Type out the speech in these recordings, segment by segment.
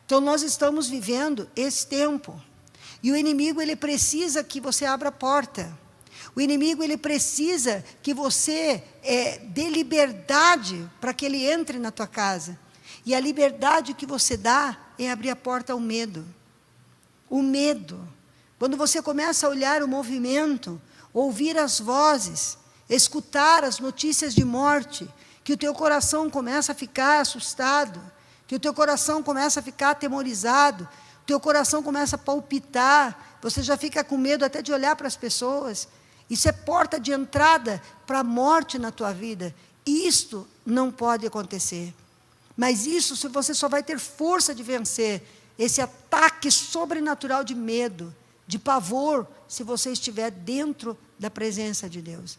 Então, nós estamos vivendo esse tempo. E o inimigo, ele precisa que você abra a porta. O inimigo, ele precisa que você dê liberdade para que ele entre na tua casa. E a liberdade que você dá é abrir a porta ao medo. O medo. Quando você começa a olhar o movimento, ouvir as vozes, escutar as notícias de morte, que o teu coração começa a ficar assustado, que o teu coração começa a ficar atemorizado, o teu coração começa a palpitar, você já fica com medo até de olhar para as pessoas. Isso é porta de entrada para a morte na tua vida. Isto não pode acontecer. Mas isso, se você só vai ter força de vencer esse ataque sobrenatural de medo, de pavor, se você estiver dentro da presença de Deus.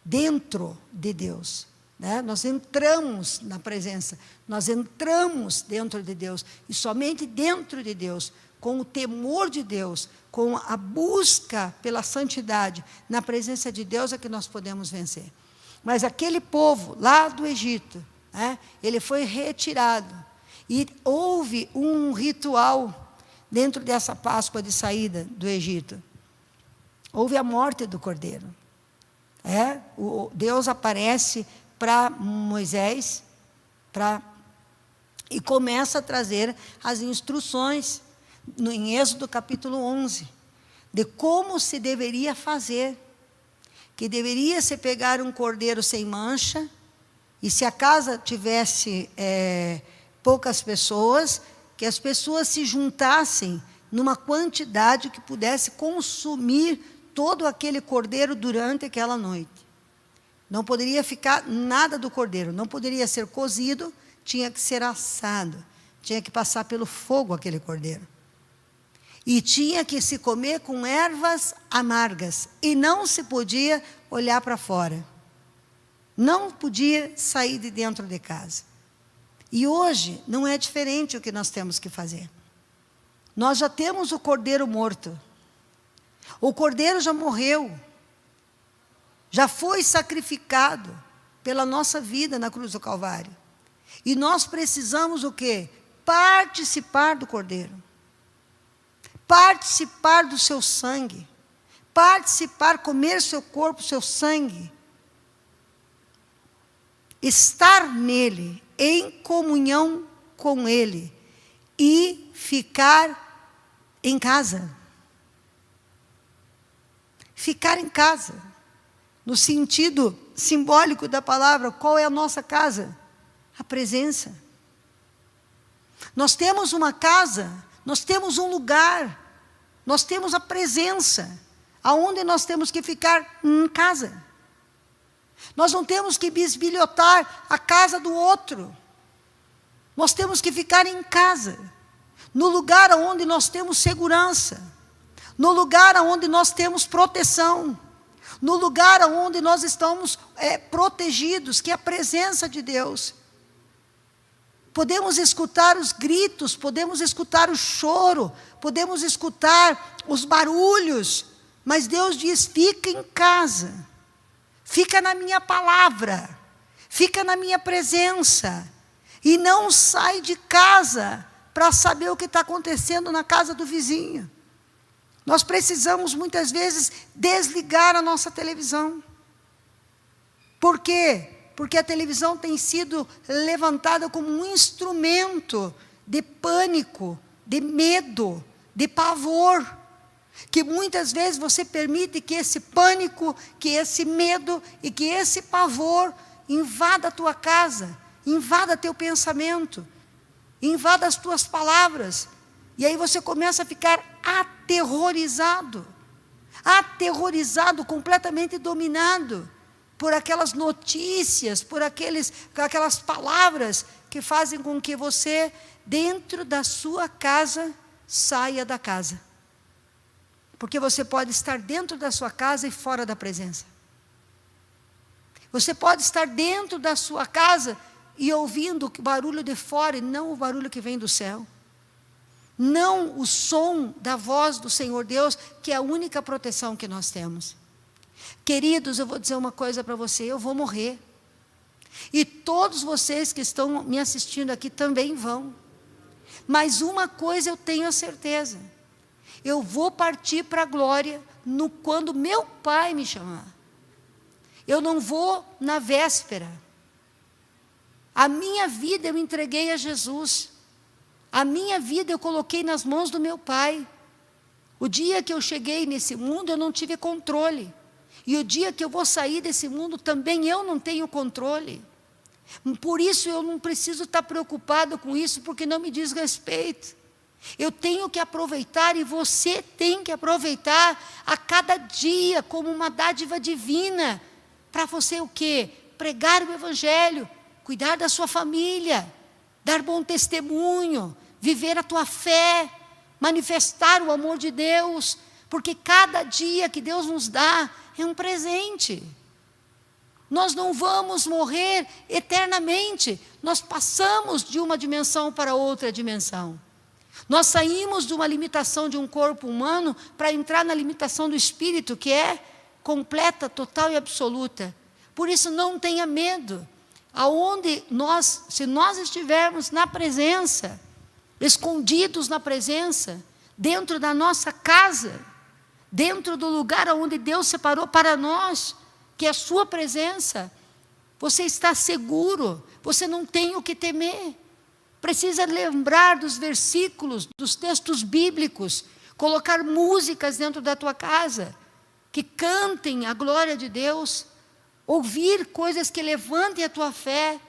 Dentro de Deus. Né? Nós entramos na presença, nós entramos dentro de Deus. E somente dentro de Deus, com o temor de Deus, com a busca pela santidade, na presença de Deus é que nós podemos vencer. Mas aquele povo lá do Egito, né, ele foi retirado. E houve um ritual dentro dessa Páscoa de saída do Egito. Houve a morte do cordeiro. Deus aparece para Moisés e começa a trazer as instruções, em Êxodo capítulo 11, de como se deveria fazer. Que deveria se pegar um cordeiro sem mancha, e se a casa tivesse poucas pessoas, que as pessoas se juntassem numa quantidade que pudesse consumir todo aquele cordeiro durante aquela noite. Não poderia ficar nada do cordeiro, não poderia ser cozido, tinha que ser assado, tinha que passar pelo fogo aquele cordeiro. E tinha que se comer com ervas amargas, e não se podia olhar para fora. Não podia sair de dentro de casa. E hoje não é diferente o que nós temos que fazer. Nós já temos o cordeiro morto. O cordeiro já morreu. Já foi sacrificado pela nossa vida na cruz do Calvário. E nós precisamos o quê? Participar do cordeiro. Participar do seu sangue. Participar, comer seu corpo, seu sangue. Estar nele, em comunhão com ele. E ficar em casa. Ficar em casa. No sentido simbólico da palavra, qual é a nossa casa? A presença. Nós temos uma casa, nós temos um lugar, nós temos a presença, aonde nós temos que ficar em casa. Nós não temos que bisbilhotar a casa do outro. Nós temos que ficar em casa, no lugar onde nós temos segurança, no lugar onde nós temos proteção, no lugar onde nós estamos protegidos, que é a presença de Deus. Podemos escutar os gritos, podemos escutar o choro, podemos escutar os barulhos, mas Deus diz: fica em casa, fica na minha palavra, fica na minha presença, e não sai de casa para saber o que está acontecendo na casa do vizinho. Nós precisamos muitas vezes desligar a nossa televisão. Por quê? Porque a televisão tem sido levantada como um instrumento de pânico, de medo, de pavor. Que muitas vezes você permite que esse pânico, que esse medo e que esse pavor invada a tua casa, invada teu pensamento, invada as tuas palavras. E aí você começa a ficar aterrorizado, completamente dominado por aquelas notícias, por aquelas palavras que fazem com que você, dentro da sua casa, saia da casa. Porque você pode estar dentro da sua casa e fora da presença. Você pode estar dentro da sua casa e ouvindo o barulho de fora e não o barulho que vem do céu. Não o som da voz do Senhor Deus, que é a única proteção que nós temos. Queridos, eu vou dizer uma coisa para você: eu vou morrer. E todos vocês que estão me assistindo aqui também vão. Mas uma coisa eu tenho a certeza: eu vou partir para a glória quando meu Pai me chamar. Eu não vou na véspera. A minha vida eu entreguei a Jesus. A minha vida eu coloquei nas mãos do meu Pai. O dia que eu cheguei nesse mundo, eu não tive controle. E o dia que eu vou sair desse mundo, também eu não tenho controle. Por isso eu não preciso estar preocupado com isso, porque não me diz respeito. Eu tenho que aproveitar, e você tem que aproveitar a cada dia como uma dádiva divina. Para você o quê? Pregar o Evangelho, cuidar da sua família, dar bom testemunho, viver a tua fé, manifestar o amor de Deus, porque cada dia que Deus nos dá é um presente. Nós não vamos morrer eternamente, nós passamos de uma dimensão para outra dimensão. Nós saímos de uma limitação de um corpo humano para entrar na limitação do Espírito, que é completa, total e absoluta. Por isso não tenha medo. Se nós estivermos na presença, escondidos na presença, dentro da nossa casa, dentro do lugar onde Deus separou para nós, que é a sua presença, você está seguro, você não tem o que temer. Precisa lembrar dos versículos, dos textos bíblicos, colocar músicas dentro da tua casa, que cantem a glória de Deus, ouvir coisas que levantem a tua fé,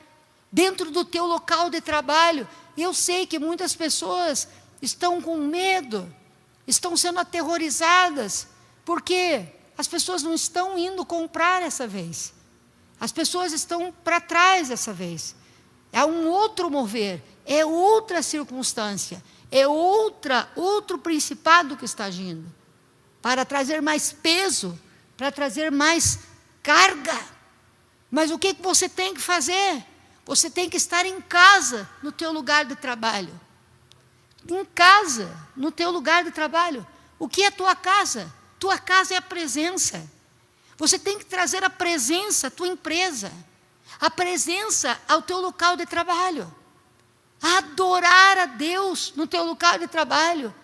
dentro do teu local de trabalho. Eu sei que muitas pessoas estão com medo, estão sendo aterrorizadas, porque as pessoas não estão indo comprar essa vez. As pessoas estão para trás dessa vez. É um outro mover, é outra circunstância, é outro principado que está agindo, para trazer mais peso, para trazer mais carga. Mas o que você tem que fazer? Você tem que estar em casa, no teu lugar de trabalho. Em casa, no teu lugar de trabalho. O que é tua casa? Tua casa é a presença. Você tem que trazer a presença à tua empresa, a presença ao teu local de trabalho. Adorar a Deus no teu local de trabalho.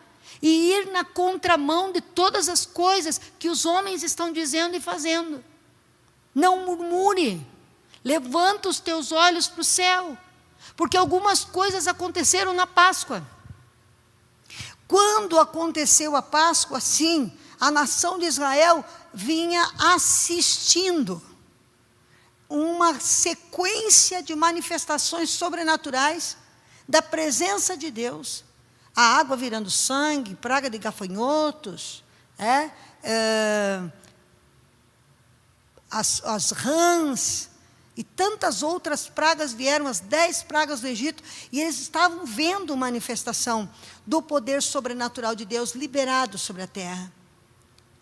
E ir na contramão de todas as coisas que os homens estão dizendo e fazendo. Não murmure. Levanta os teus olhos para o céu. Porque algumas coisas aconteceram na Páscoa. Quando aconteceu a Páscoa, sim, a nação de Israel vinha assistindo uma sequência de manifestações sobrenaturais da presença de Deus. A água virando sangue, praga de gafanhotos, as rãs e tantas outras pragas vieram, as 10 pragas do Egito, e eles estavam vendo manifestação do poder sobrenatural de Deus liberado sobre a terra.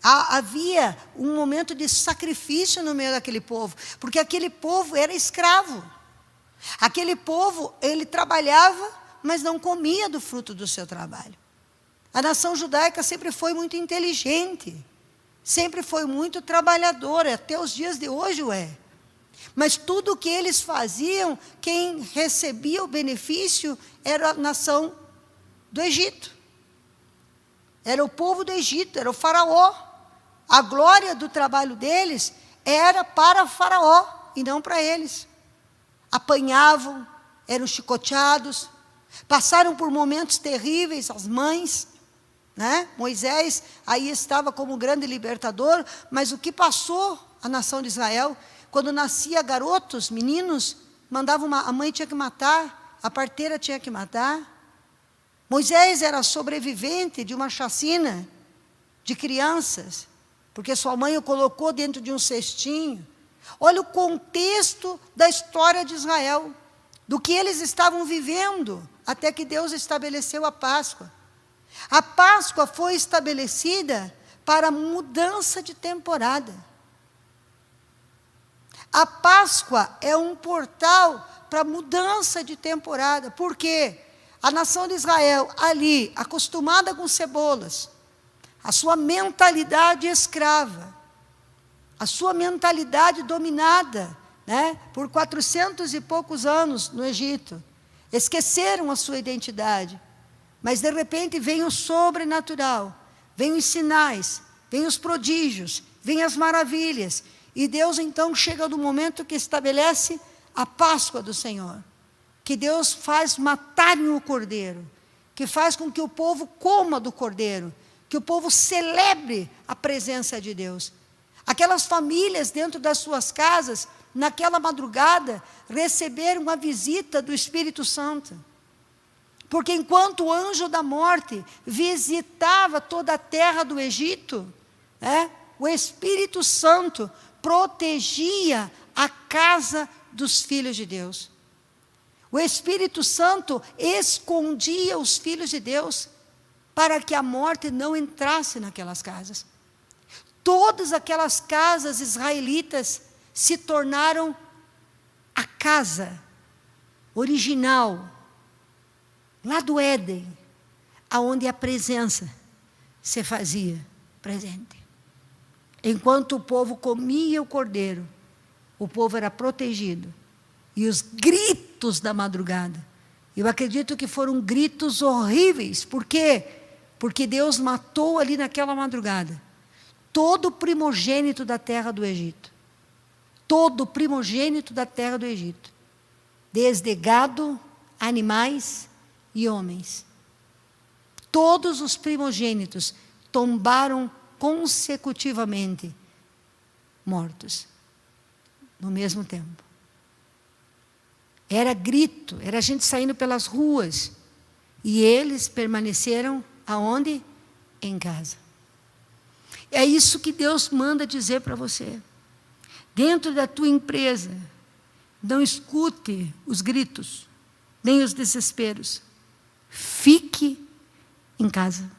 Havia um momento de sacrifício no meio daquele povo, porque aquele povo era escravo. Aquele povo, ele trabalhava, mas não comia do fruto do seu trabalho. A nação judaica sempre foi muito inteligente, sempre foi muito trabalhadora, até os dias de hoje o é. Mas tudo o que eles faziam, quem recebia o benefício era a nação do Egito. Era o povo do Egito, era o faraó. A glória do trabalho deles era para faraó e não para eles. Apanhavam, eram chicoteados, passaram por momentos terríveis, as mães, né? Moisés aí estava como grande libertador, mas o que passou a nação de Israel, quando nascia garotos, meninos, a mãe tinha que matar, a parteira tinha que matar. Moisés era sobrevivente de uma chacina de crianças, porque sua mãe o colocou dentro de um cestinho. Olha o contexto da história de Israel, do que eles estavam vivendo, até que Deus estabeleceu a Páscoa. A Páscoa foi estabelecida para mudança de temporada. A Páscoa é um portal para mudança de temporada. Por quê? A nação de Israel, ali, acostumada com cebolas, a sua mentalidade escrava, a sua mentalidade dominada, né, por 400 e poucos anos no Egito, esqueceram a sua identidade. Mas de repente vem o sobrenatural, vem os sinais, vem os prodígios, vem as maravilhas. E Deus então chega no momento que estabelece a Páscoa do Senhor. Que Deus faz matarem o cordeiro, que faz com que o povo coma do cordeiro, que o povo celebre a presença de Deus. Aquelas famílias dentro das suas casas, naquela madrugada, receberam a visita do Espírito Santo. Porque enquanto o anjo da morte visitava toda a terra do Egito, o Espírito Santo protegia a casa dos filhos de Deus. O Espírito Santo escondia os filhos de Deus para que a morte não entrasse naquelas casas. Todas aquelas casas israelitas se tornaram a casa original, lá do Éden, aonde a presença se fazia presente. Enquanto o povo comia o cordeiro, o povo era protegido. E os gritos da madrugada, eu acredito que foram gritos horríveis. Por quê? Porque Deus matou ali naquela madrugada todo o primogênito da terra do Egito. Todo o primogênito da terra do Egito. Desde gado, animais e homens. Todos os primogênitos tombaram consecutivamente mortos. No mesmo tempo. Era grito, era gente saindo pelas ruas. E eles permaneceram aonde? Em casa. É isso que Deus manda dizer para você. Dentro da tua empresa, não escute os gritos, nem os desesperos. Fique em casa.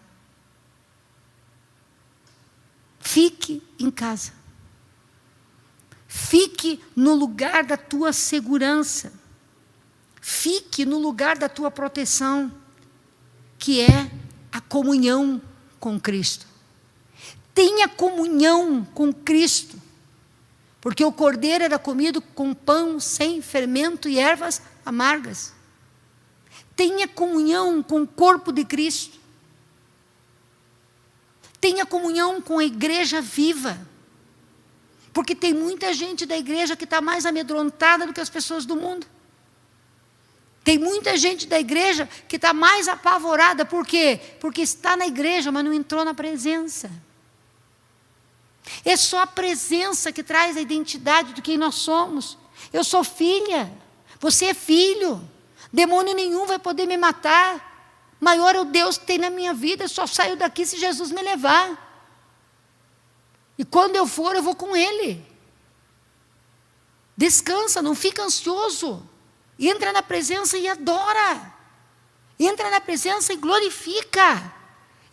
Fique em casa. Fique no lugar da tua segurança. Fique no lugar da tua proteção, que é a comunhão com Cristo. Tenha comunhão com Cristo, porque o cordeiro era comido com pão sem fermento e ervas amargas. Tenha comunhão com o corpo de Cristo. Tenha comunhão com a igreja viva. Porque tem muita gente da igreja que está mais amedrontada do que as pessoas do mundo. Tem muita gente da igreja que está mais apavorada. Por quê? Porque está na igreja, mas não entrou na presença. É só a presença que traz a identidade de quem nós somos. Eu sou filha, você é filho. Demônio nenhum vai poder me matar. Maior é o Deus que tem na minha vida. Eu só saio daqui se Jesus me levar. E quando eu for, eu vou com Ele. Descansa, não fica ansioso. Entra na presença e adora. Entra na presença e glorifica.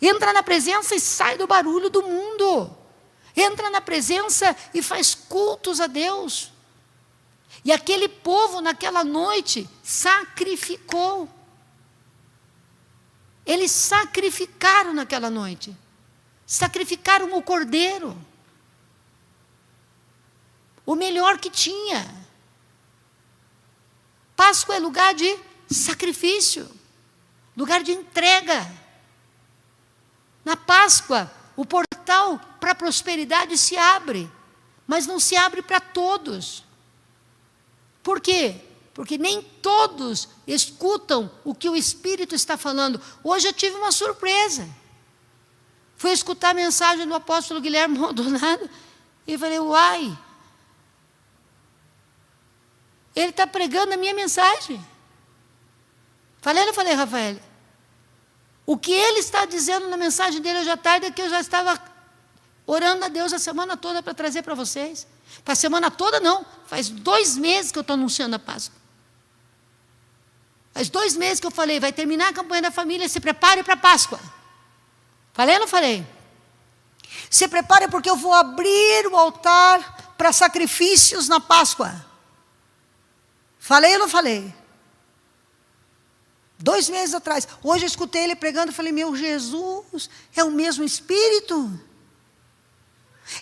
Entra na presença e sai do barulho do mundo. Entra na presença e faz cultos a Deus. E aquele povo naquela noite sacrificou. Eles sacrificaram naquela noite. Sacrificaram o cordeiro. O melhor que tinha. Páscoa é lugar de sacrifício. Lugar de entrega. Na Páscoa, o portal para a prosperidade se abre. Mas não se abre para todos. Por quê? Porque nem todos escutam o que o Espírito está falando. Hoje eu tive uma surpresa. Fui escutar a mensagem do apóstolo Guilherme Maldonado e falei, uai, ele está pregando a minha mensagem. Falei ou não falei, Rafael? O que ele está dizendo na mensagem dele hoje à tarde é que eu já estava orando a Deus a semana toda para trazer para vocês. Para a semana toda não, faz 2 meses que eu estou anunciando a Páscoa. Faz 2 meses que eu falei, vai terminar a campanha da família, se prepare para a Páscoa. Falei ou não falei? Se prepare porque eu vou abrir o altar para sacrifícios na Páscoa. Falei ou não falei? 2 meses atrás. Hoje eu escutei ele pregando e falei, meu Jesus, é o mesmo Espírito.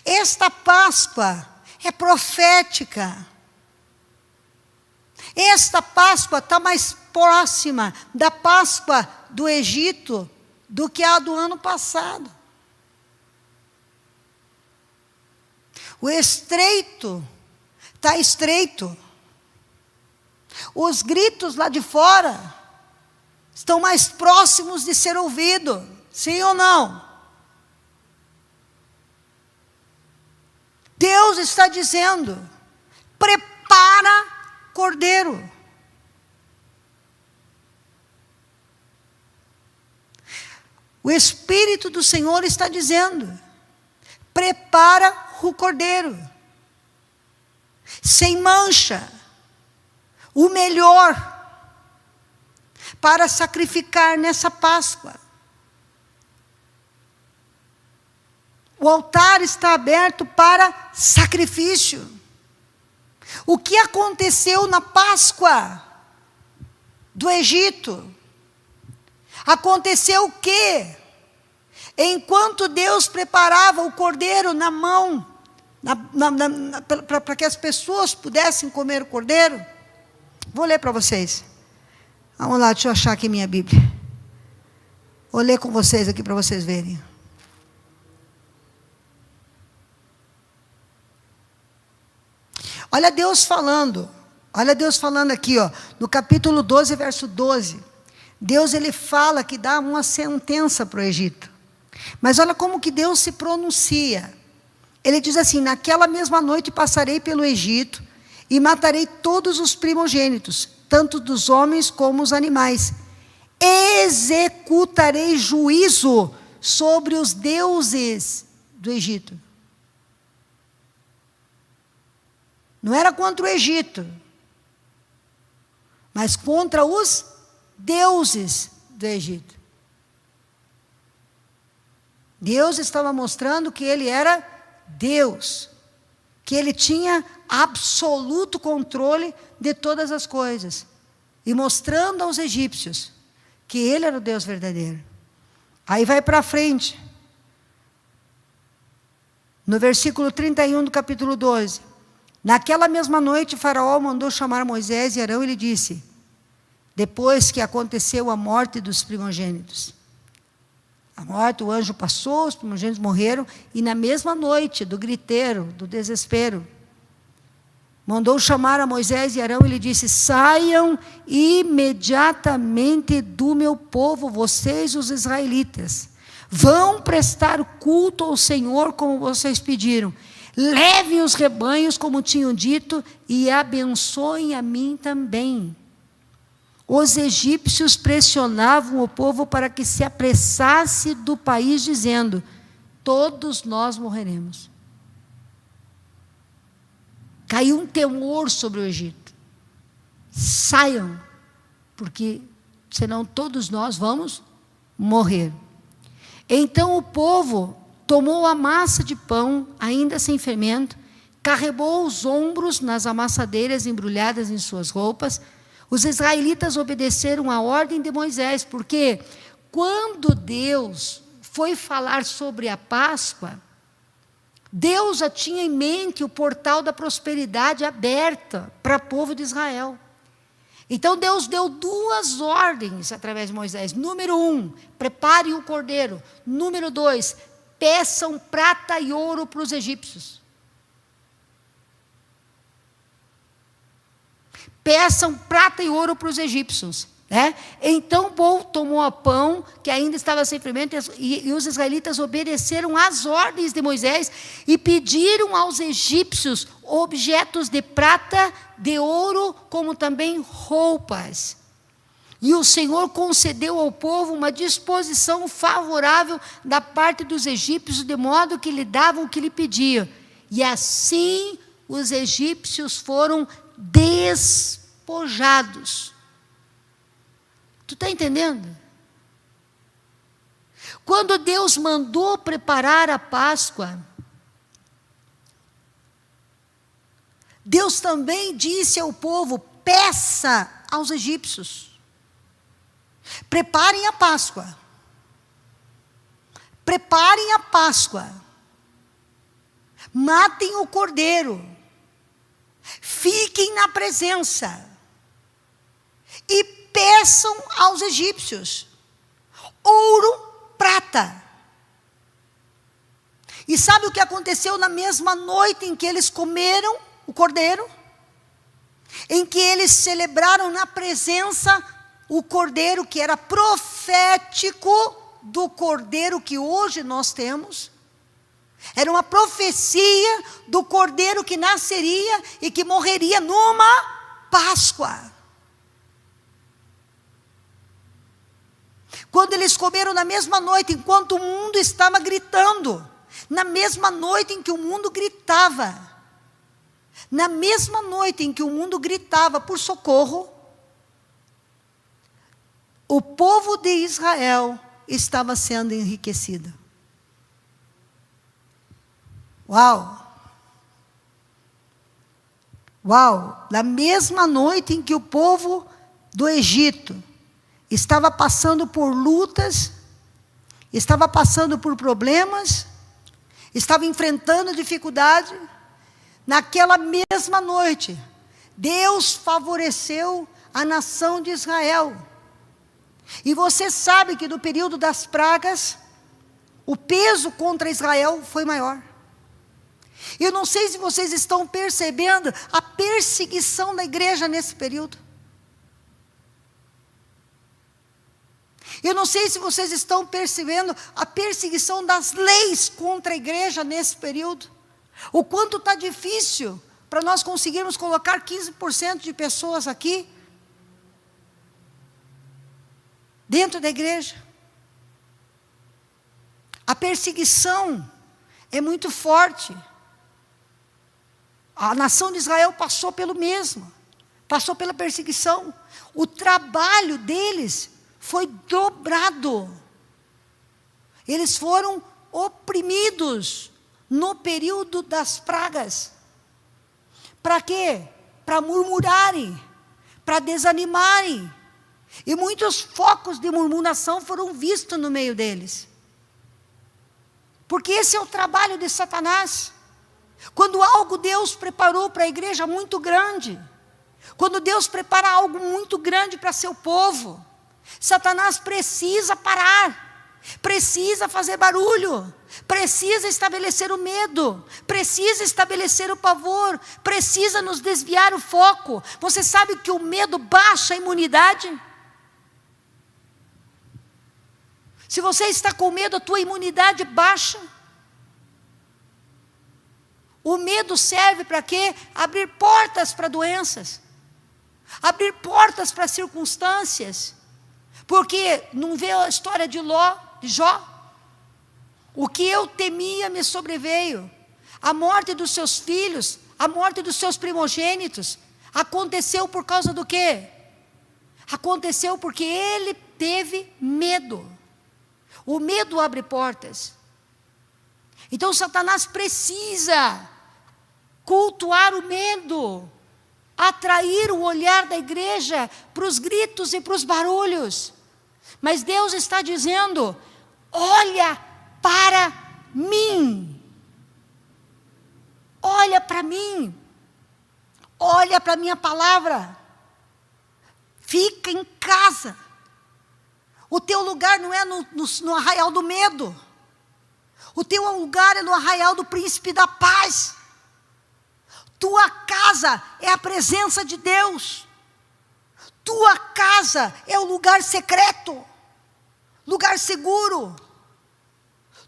Esta Páscoa é profética. Esta Páscoa está mais próxima da Páscoa do Egito do que a do ano passado. O estreito está estreito. Os gritos lá de fora estão mais próximos de ser ouvido. Sim ou não? Deus está dizendo: prepara cordeiro. O Espírito do Senhor está dizendo: prepara o cordeiro, sem mancha, o melhor, para sacrificar nessa Páscoa. O altar está aberto para sacrifício. O que aconteceu na Páscoa do Egito? Aconteceu o quê? Enquanto Deus preparava o cordeiro na mão, para que as pessoas pudessem comer o cordeiro. Vou ler para vocês. Vamos lá, deixa eu achar aqui minha Bíblia. Vou ler com vocês aqui para vocês verem. Olha Deus falando aqui, ó, no capítulo 12, verso 12. Deus, ele fala que dá uma sentença para o Egito. Mas olha como que Deus se pronuncia. Ele diz assim: naquela mesma noite passarei pelo Egito e matarei todos os primogênitos, tanto dos homens como os animais. Executarei juízo sobre os deuses do Egito. Não era contra o Egito, mas contra os deuses do Egito. Deus estava mostrando que ele era Deus, que ele tinha absoluto controle de todas as coisas, e mostrando aos egípcios que ele era o Deus verdadeiro. Aí vai para frente, no versículo 31 do capítulo 12. Naquela mesma noite, Faraó mandou chamar Moisés e Arão e lhe disse, depois que aconteceu a morte dos primogênitos. A morte, o anjo passou, os primogênitos morreram, e na mesma noite do griteiro, do desespero, mandou chamar a Moisés e Arão e lhe disse, saiam imediatamente do meu povo, vocês os israelitas. Vão prestar culto ao Senhor como vocês pediram. Levem os rebanhos como tinham dito e abençoem a mim também. Os egípcios pressionavam o povo para que se apressasse do país, dizendo, todos nós morreremos. Caiu um temor sobre o Egito. Saiam, porque senão todos nós vamos morrer. Então o povo tomou a massa de pão, ainda sem fermento, carregou os ombros nas amassadeiras embrulhadas em suas roupas. Os israelitas obedeceram à ordem de Moisés, porque quando Deus foi falar sobre a Páscoa, Deus já tinha em mente o portal da prosperidade aberta para o povo de Israel. Então Deus deu 2 ordens através de Moisés. Número 1, preparem o cordeiro. Número 2, peçam prata e ouro para os egípcios. Peçam prata e ouro para os egípcios. Então o povo tomou o pão, que ainda estava sem fermento, e os israelitas obedeceram às ordens de Moisés e pediram aos egípcios objetos de prata, de ouro, como também roupas. E o Senhor concedeu ao povo uma disposição favorável da parte dos egípcios, de modo que lhe davam o que lhe pediam. E assim os egípcios foram despojados. Tu está entendendo? Quando Deus mandou preparar a Páscoa, Deus também disse ao povo, peça aos egípcios, preparem a Páscoa. Preparem a Páscoa. Matem o cordeiro. Fiquem na presença. e peçam aos egípcios ouro, prata. E sabe o que aconteceu na mesma noite em que eles comeram o cordeiro? Em que eles celebraram na presença o cordeiro que era profético do cordeiro que hoje nós temos. Era uma profecia do cordeiro que nasceria e que morreria numa Páscoa. Quando eles comeram na mesma noite, enquanto o mundo estava gritando, na mesma noite em que o mundo gritava, na mesma noite em que o mundo gritava por socorro, o povo de Israel estava sendo enriquecido. Uau! Uau! Na mesma noite em que o povo do Egito estava passando por lutas, estava passando por problemas, estava enfrentando dificuldade, naquela mesma noite, Deus favoreceu a nação de Israel. E você sabe que no período das pragas, o peso contra Israel foi maior. Eu não sei se vocês estão percebendo a perseguição da igreja nesse período. Eu não sei se vocês estão percebendo a perseguição das leis contra a igreja nesse período. O quanto está difícil para nós conseguirmos colocar 15% de pessoas aqui dentro da igreja. A perseguição é muito forte. A nação de Israel passou pelo mesmo, passou pela perseguição. O trabalho deles foi dobrado. Eles foram oprimidos no período das pragas. Para quê? Para murmurarem, para desanimarem. E muitos focos de murmuração foram vistos no meio deles. Porque esse é o trabalho de Satanás. Quando algo Deus preparou para a igreja muito grande, quando Deus prepara algo muito grande para seu povo, Satanás precisa parar, precisa fazer barulho, precisa estabelecer o medo, precisa estabelecer o pavor, precisa nos desviar o foco. Você sabe que o medo baixa a imunidade? Se você está com medo, a tua imunidade baixa. O medo serve para quê? Abrir portas para doenças, abrir portas para circunstâncias. Porque não vê a história de Jó? O que eu temia me sobreveio. A morte dos seus filhos, a morte dos seus primogênitos, aconteceu por causa do quê? Aconteceu porque ele teve medo. O medo abre portas. Então Satanás precisa cultuar o medo, atrair o olhar da igreja para os gritos e para os barulhos. Mas Deus está dizendo: olha para mim, olha para mim, olha para a minha palavra, fica em casa. O teu lugar não é no arraial do medo, o teu lugar é no arraial do príncipe da paz. Tua casa é a presença de Deus. Tua casa é o lugar secreto, lugar seguro.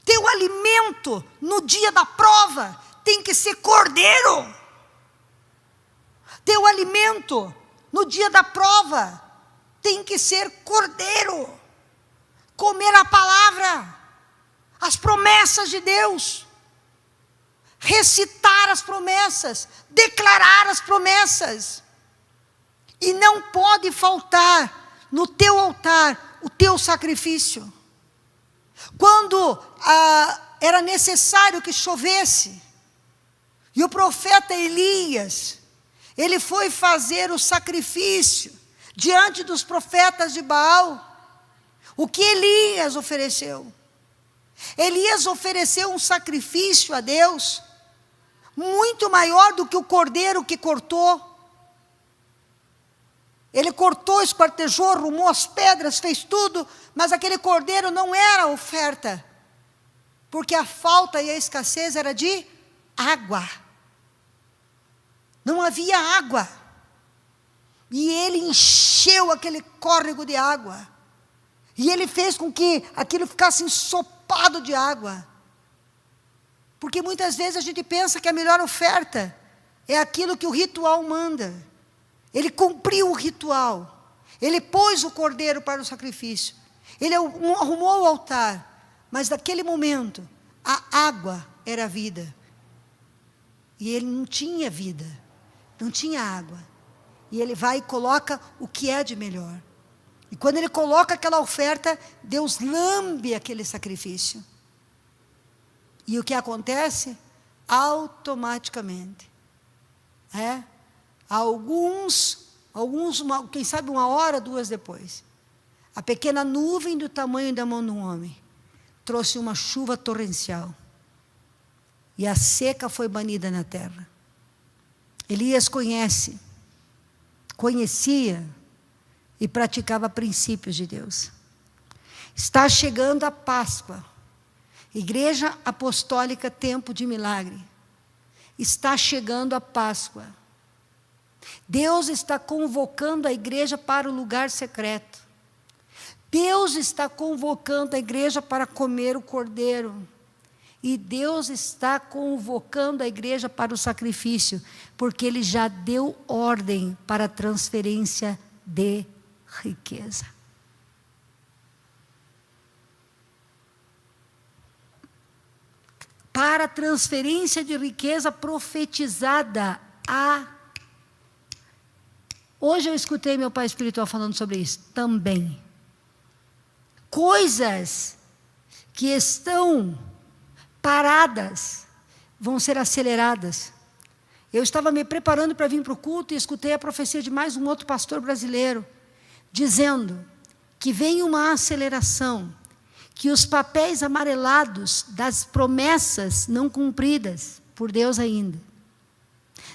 Teu alimento no dia da prova tem que ser cordeiro. Teu alimento no dia da prova tem que ser cordeiro. Comer a palavra, as promessas de Deus. Recitar as promessas, declarar as promessas. E não pode faltar no teu altar o teu sacrifício. Quando era necessário que chovesse, e o profeta Elias, ele foi fazer o sacrifício diante dos profetas de Baal. O que Elias ofereceu? Elias ofereceu um sacrifício a Deus muito maior do que o cordeiro que cortou. Ele cortou, esquartejou, arrumou as pedras, fez tudo, mas aquele cordeiro não era oferta, porque a falta e a escassez era de água. Não havia água. E ele encheu aquele córrego de água. E ele fez com que aquilo ficasse ensopado de água. Porque muitas vezes a gente pensa que a melhor oferta é aquilo que o ritual manda. Ele cumpriu o ritual. Ele pôs o cordeiro para o sacrifício. Ele arrumou o altar. Mas naquele momento, a água era a vida. E ele não tinha vida. Não tinha água. E ele vai e coloca o que é de melhor. E quando ele coloca aquela oferta, Deus lambe aquele sacrifício. E o que acontece? Automaticamente. Quem sabe 1 hora, 2 depois, a pequena nuvem do tamanho da mão de um homem trouxe uma chuva torrencial. E a seca foi banida na terra. Elias conhecia e praticava princípios de Deus. Está chegando a Páscoa. Igreja Apostólica Tempo de Milagre. Está chegando a Páscoa. Deus está convocando a igreja para o lugar secreto. Deus está convocando a igreja para comer o cordeiro. E Deus está convocando a igreja para o sacrifício, porque Ele já deu ordem para a transferência de riqueza. Para a transferência de riqueza profetizada Hoje eu escutei meu pai espiritual falando sobre isso também. Coisas que estão paradas vão ser aceleradas. Eu estava me preparando para vir para o culto e escutei a profecia de mais um outro pastor brasileiro, dizendo que vem uma aceleração, que os papéis amarelados das promessas não cumpridas por Deus ainda,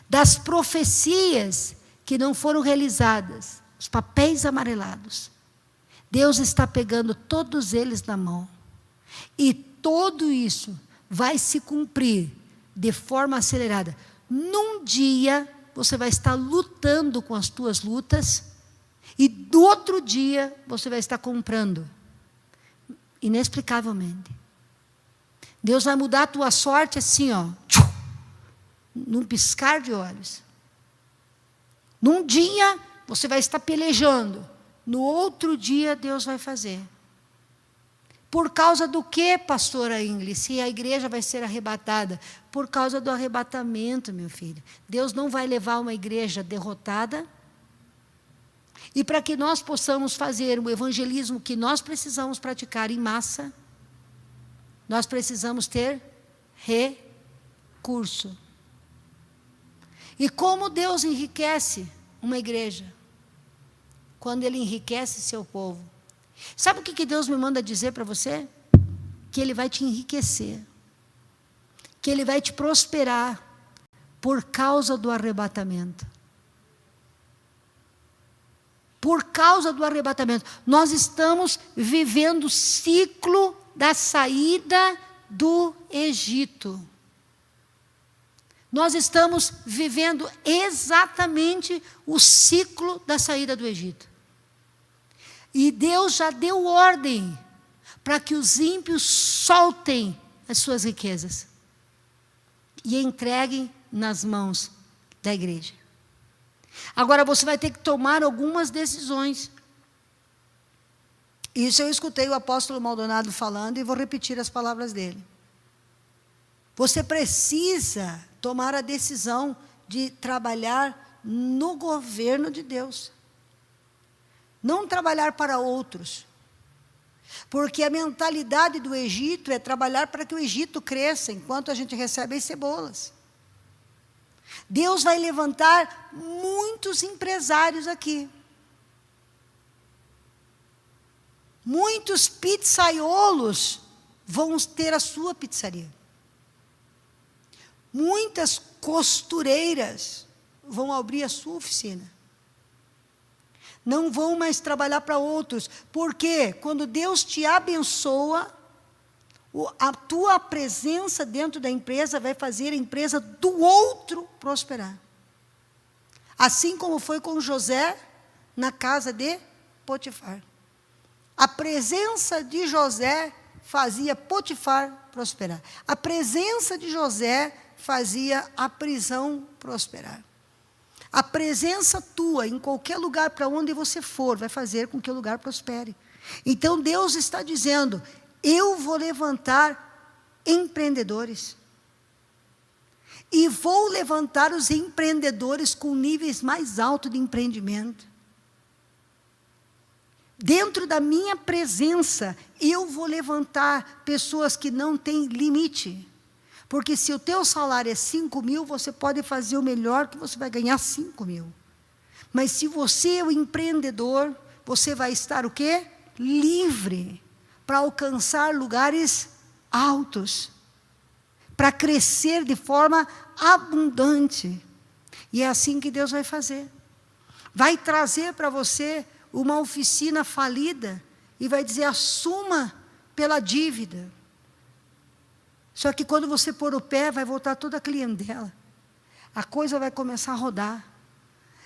das profecias que não foram realizadas, os papéis amarelados, Deus está pegando todos eles na mão. E tudo isso vai se cumprir de forma acelerada. Num dia, você vai estar lutando com as tuas lutas, e do outro dia, você vai estar comprando. Inexplicavelmente. Deus vai mudar a tua sorte assim, num piscar de olhos. Num dia, você vai estar pelejando. No outro dia, Deus vai fazer. Por causa do que, pastora Ingrid? Se a igreja vai ser arrebatada? Por causa do arrebatamento, meu filho. Deus não vai levar uma igreja derrotada. E para que nós possamos fazer o evangelismo que nós precisamos praticar em massa, nós precisamos ter recurso. E como Deus enriquece uma igreja? Quando Ele enriquece seu povo. Sabe o que Deus me manda dizer para você? Que Ele vai te enriquecer. Que Ele vai te prosperar por causa do arrebatamento. Por causa do arrebatamento. Nós estamos vivendo o ciclo da saída do Egito. Nós estamos vivendo exatamente o ciclo da saída do Egito. E Deus já deu ordem para que os ímpios soltem as suas riquezas e entreguem nas mãos da igreja. Agora você vai ter que tomar algumas decisões. Isso eu escutei o apóstolo Maldonado falando e vou repetir as palavras dele. Você precisa tomar a decisão de trabalhar no governo de Deus. Não trabalhar para outros. Porque a mentalidade do Egito é trabalhar para que o Egito cresça, enquanto a gente recebe as cebolas. Deus vai levantar muitos empresários aqui. Muitos pizzaiolos vão ter a sua pizzaria. Muitas costureiras vão abrir a sua oficina. Não vão mais trabalhar para outros. Porque quando Deus te abençoa, a tua presença dentro da empresa vai fazer a empresa do outro prosperar. Assim como foi com José na casa de Potifar. A presença de José fazia Potifar prosperar. A presença de José fazia a prisão prosperar. A presença tua em qualquer lugar para onde você for vai fazer com que o lugar prospere. Então Deus está dizendo: eu vou levantar empreendedores. E vou levantar os empreendedores com níveis mais altos de empreendimento. Dentro da minha presença, eu vou levantar pessoas que não têm limite. Porque se o teu salário é 5.000, você pode fazer o melhor que você vai ganhar 5.000. Mas se você é o empreendedor, você vai estar o quê? Livre para alcançar lugares altos. Para crescer de forma abundante. E é assim que Deus vai fazer. Vai trazer para você uma oficina falida e vai dizer: assuma pela dívida. Só que quando você pôr o pé, vai voltar toda a clientela. A coisa vai começar a rodar.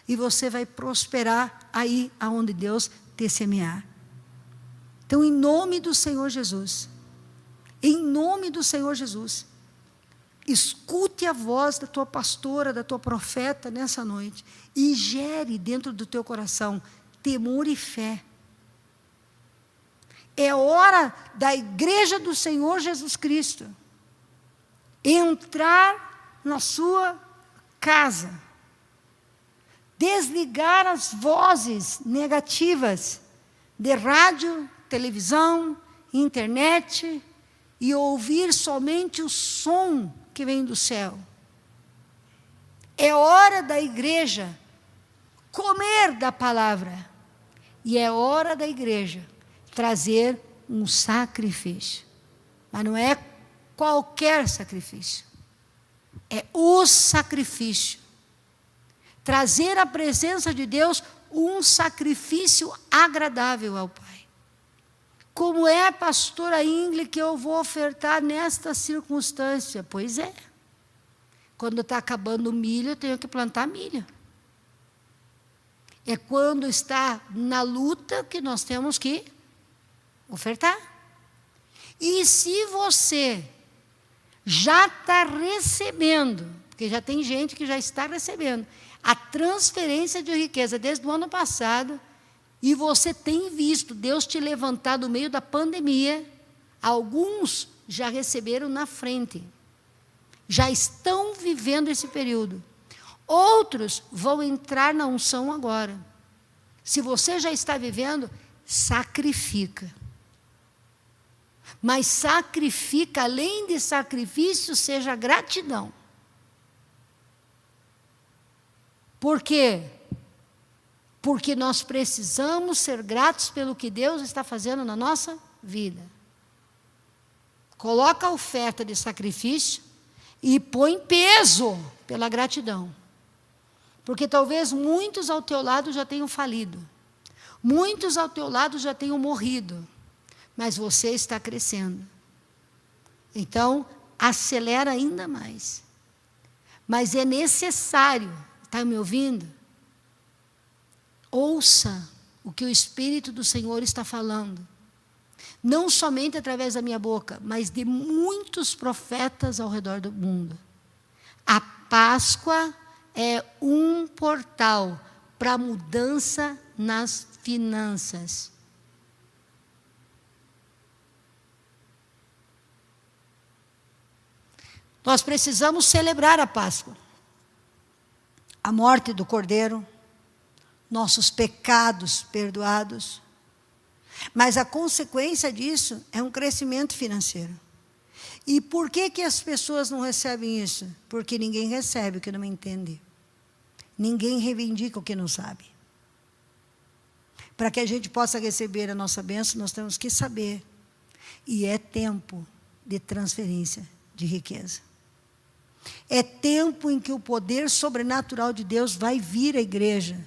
E você vai prosperar aí aonde Deus te semear. Então, em nome do Senhor Jesus, escute a voz da tua pastora, da tua profeta nessa noite e gere dentro do teu coração temor e fé. É hora da igreja do Senhor Jesus Cristo entrar na sua casa, desligar as vozes negativas de rádio, televisão, internet e ouvir somente o som que vem do céu. É hora da igreja comer da palavra. E é hora da igreja trazer um sacrifício. Mas não é qualquer sacrifício. É o sacrifício. Trazer à presença de Deus um sacrifício agradável ao Pai. Como é, pastora Ingrid, que eu vou ofertar nesta circunstância? Pois é. Quando está acabando o milho, eu tenho que plantar milho. É quando está na luta que nós temos que ofertar. E se você já está recebendo, porque já tem gente que já está recebendo, a transferência de riqueza desde o ano passado, e você tem visto Deus te levantar do meio da pandemia, alguns já receberam na frente, já estão vivendo esse período. Outros vão entrar na unção agora. Se você já está vivendo, sacrifica. Mas sacrifica, além de sacrifício, seja gratidão. Por quê? Porque nós precisamos ser gratos pelo que Deus está fazendo na nossa vida. Coloca a oferta de sacrifício e põe peso pela gratidão. Porque talvez muitos ao teu lado já tenham falido. Muitos ao teu lado já tenham morrido. Mas você está crescendo. Então, acelera ainda mais. Mas é necessário, está me ouvindo? Ouça o que o Espírito do Senhor está falando. Não somente através da minha boca, mas de muitos profetas ao redor do mundo. A Páscoa é um portal para mudança nas finanças. Nós precisamos celebrar a Páscoa. A morte do Cordeiro, nossos pecados perdoados. Mas a consequência disso é um crescimento financeiro. E por que as pessoas não recebem isso? Porque ninguém recebe o que não entende. Ninguém reivindica o que não sabe. Para que a gente possa receber a nossa bênção, nós temos que saber. E é tempo de transferência de riqueza. É tempo em que o poder sobrenatural de Deus vai vir à igreja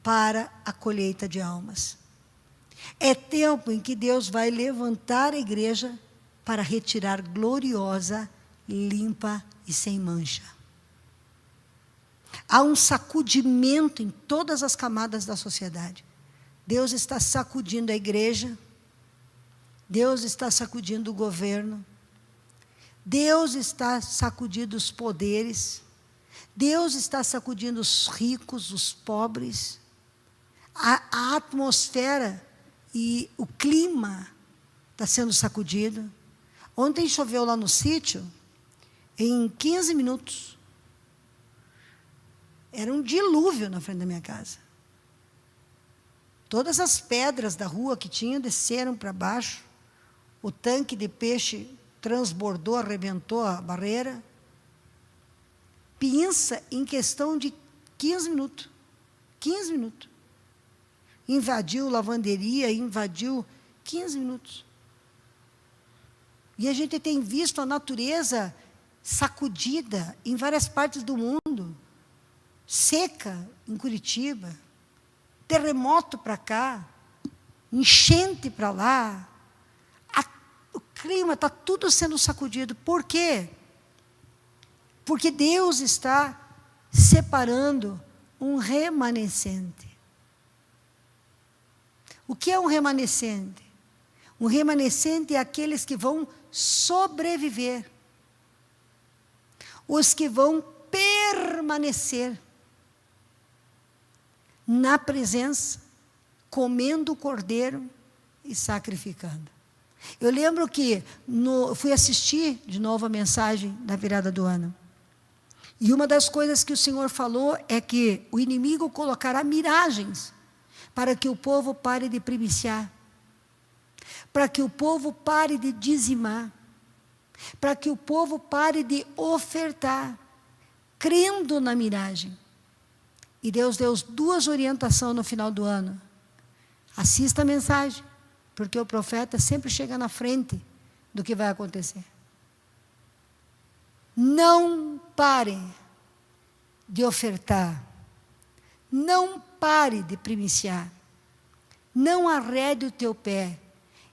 para a colheita de almas. É tempo em que Deus vai levantar a igreja para retirar gloriosa, limpa e sem mancha. Há um sacudimento em todas as camadas da sociedade. Deus está sacudindo a igreja, Deus está sacudindo o governo, Deus está sacudindo os poderes, Deus está sacudindo os ricos, os pobres. A atmosfera e o clima está sendo sacudido. Ontem choveu lá no sítio, em 15 minutos. Era um dilúvio na frente da minha casa. Todas as pedras da rua que tinha desceram para baixo. O tanque de peixe transbordou, arrebentou a barreira. Pensa em questão de 15 minutos. 15 minutos. Invadiu lavanderia, invadiu 15 minutos. E a gente tem visto a natureza sacudida em várias partes do mundo. Seca em Curitiba, terremoto para cá, enchente para lá. O clima está tudo sendo sacudido. Por quê? Porque Deus está separando um remanescente. O que é um remanescente? Um remanescente é aqueles que vão sobreviver. Os que vão permanecer na presença, comendo o cordeiro e sacrificando. Eu lembro que fui assistir de novo a mensagem da virada do ano. E uma das coisas que o Senhor falou é que o inimigo colocará miragens para que o povo pare de primiciar, para que o povo pare de dizimar, para que o povo pare de ofertar, crendo na miragem. E Deus deu 2 orientações no final do ano. Assista a mensagem, porque o profeta sempre chega na frente do que vai acontecer. Não pare de ofertar. Não pare de primiciar. Não arrede o teu pé.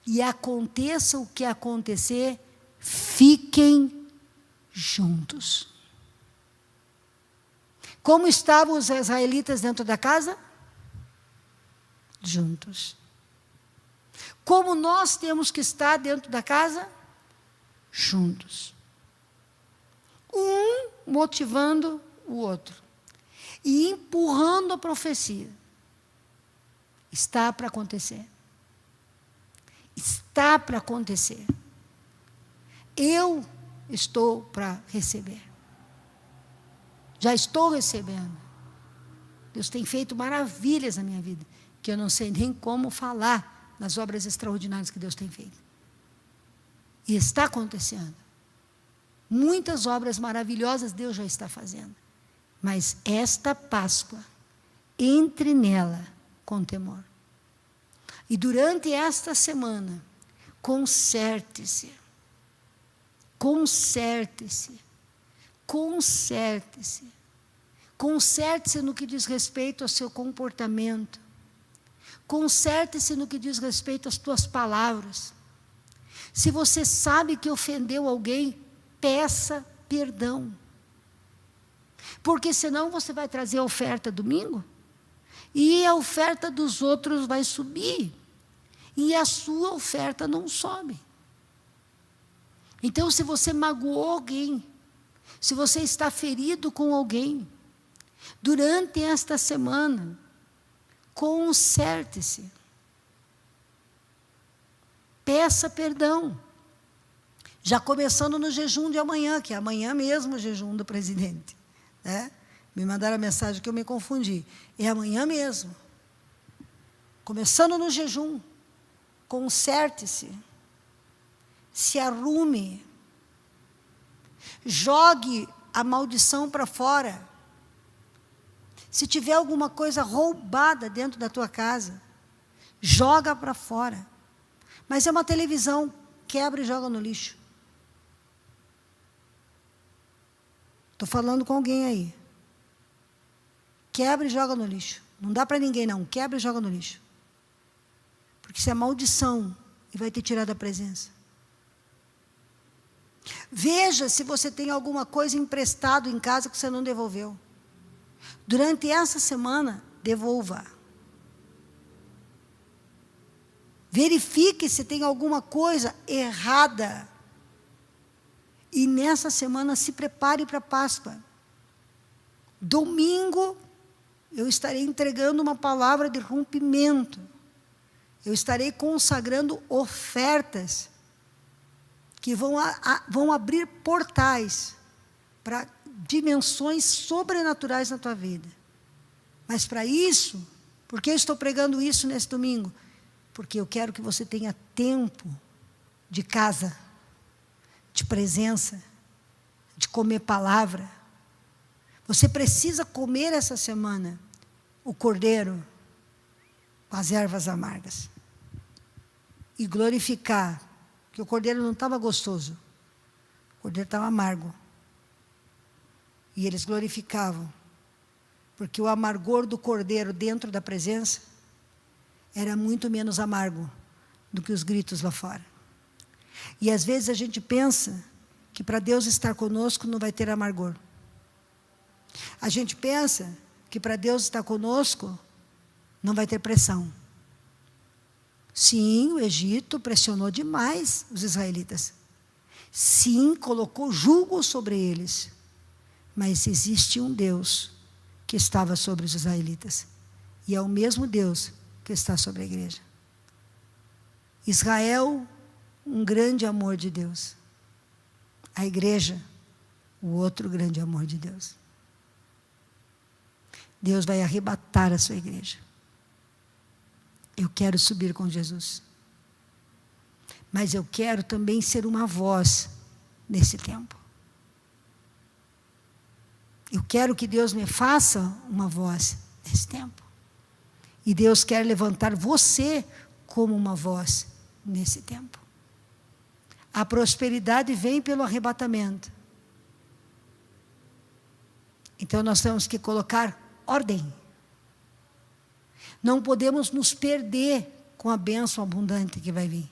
E aconteça o que acontecer, fiquem juntos. Como estavam os israelitas dentro da casa? Juntos. Como nós temos que estar dentro da casa? Juntos. Um motivando o outro. E empurrando a profecia. Está para acontecer. Está para acontecer. Eu estou para receber. Já estou recebendo. Deus tem feito maravilhas na minha vida, que eu não sei nem como falar nas obras extraordinárias que Deus tem feito. E está acontecendo. Muitas obras maravilhosas Deus já está fazendo. Mas esta Páscoa, entre nela com temor. E durante esta semana, conserte-se. Conserte-se. Conserte-se. Conserte-se no que diz respeito ao seu comportamento. Conserte-se no que diz respeito às tuas palavras. Se você sabe que ofendeu alguém, peça perdão. Porque senão você vai trazer a oferta domingo e a oferta dos outros vai subir e a sua oferta não sobe. Então, se você magoou alguém, se você está ferido com alguém, durante esta semana, conserte-se. Peça perdão. Já começando no jejum de amanhã, que é amanhã mesmo o jejum do presidente. Né? Me mandaram a mensagem que eu me confundi. É amanhã mesmo. Começando no jejum. Conserte-se. Se arrume. Jogue a maldição para fora. Se tiver alguma coisa roubada dentro da tua casa, joga para fora. Mas é uma televisão, quebra e joga no lixo. Estou falando com alguém aí. Quebra e joga no lixo. Não dá para ninguém, não. Quebra e joga no lixo. Porque isso é maldição e vai te tirar da presença. Veja se você tem alguma coisa emprestado em casa que você não devolveu. Durante essa semana, devolva. Verifique se tem alguma coisa errada. E nessa semana se prepare para a Páscoa. Domingo, eu estarei entregando uma palavra de rompimento. Eu estarei consagrando ofertas que vão abrir portais para dimensões sobrenaturais na tua vida. Mas para isso, por que eu estou pregando isso nesse domingo? Porque eu quero que você tenha tempo de casa, de presença, de comer palavra. Você precisa comer essa semana o cordeiro com as ervas amargas. E glorificar, que o cordeiro não estava gostoso, o cordeiro estava amargo. E eles glorificavam, porque o amargor do cordeiro dentro da presença era muito menos amargo do que os gritos lá fora. E às vezes a gente pensa que para Deus estar conosco não vai ter amargor. A gente pensa que para Deus estar conosco não vai ter pressão. Sim, o Egito pressionou demais os israelitas. Sim, colocou jugo sobre eles. Mas existe um Deus que estava sobre os israelitas. E é o mesmo Deus que está sobre a igreja. Israel, um grande amor de Deus. A igreja, o outro grande amor de Deus. Deus vai arrebatar a sua igreja. Eu quero subir com Jesus. Mas eu quero também ser uma voz nesse tempo. Eu quero que Deus me faça uma voz nesse tempo. E Deus quer levantar você como uma voz nesse tempo. A prosperidade vem pelo arrebatamento. Então nós temos que colocar ordem. Não podemos nos perder com a bênção abundante que vai vir.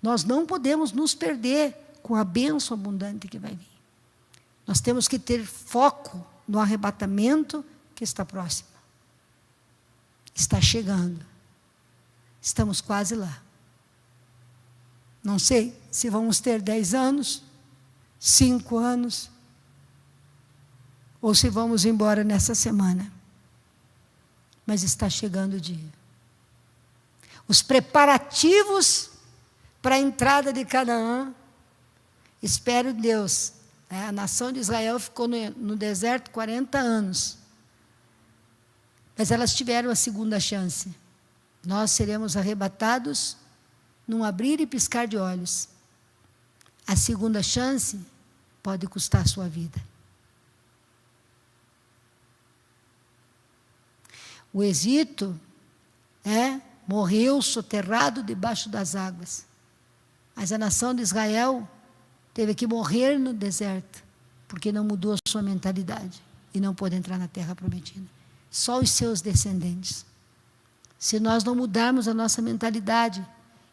Nós não podemos nos perder com a bênção abundante que vai vir. Nós temos que ter foco no arrebatamento que está próximo. Está chegando. Estamos quase lá. Não sei se vamos ter 10 anos, 5 anos, ou se vamos embora nessa semana. Mas está chegando o dia. Os preparativos para a entrada de Canaã, espero Deus. A nação de Israel ficou no deserto 40 anos. Mas elas tiveram a segunda chance. Nós seremos arrebatados num abrir e piscar de olhos. A segunda chance pode custar a sua vida. O Egito morreu soterrado debaixo das águas. Mas a nação de Israel teve que morrer no deserto, porque não mudou a sua mentalidade e não pôde entrar na terra prometida. Só os seus descendentes. Se nós não mudarmos a nossa mentalidade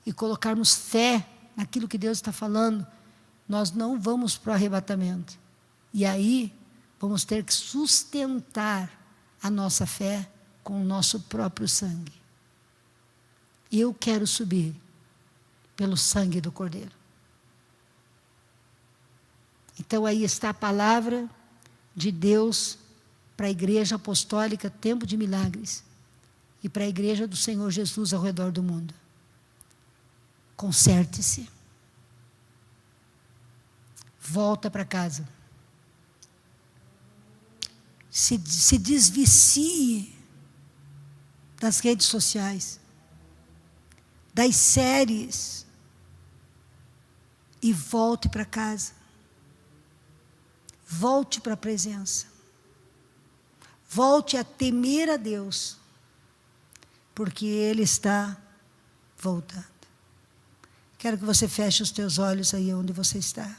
e colocarmos fé naquilo que Deus está falando, nós não vamos para o arrebatamento. E aí vamos ter que sustentar a nossa fé com o nosso próprio sangue. Eu quero subir pelo sangue do Cordeiro. Então aí está a palavra de Deus para a igreja apostólica, tempo de milagres, e para a igreja do Senhor Jesus ao redor do mundo. Conserte-se. Volta para casa. Se desvicie das redes sociais, das séries, e volte para casa. Volte para a presença. Volte a temer a Deus, porque Ele está voltando. Quero que você feche os teus olhos aí onde você está.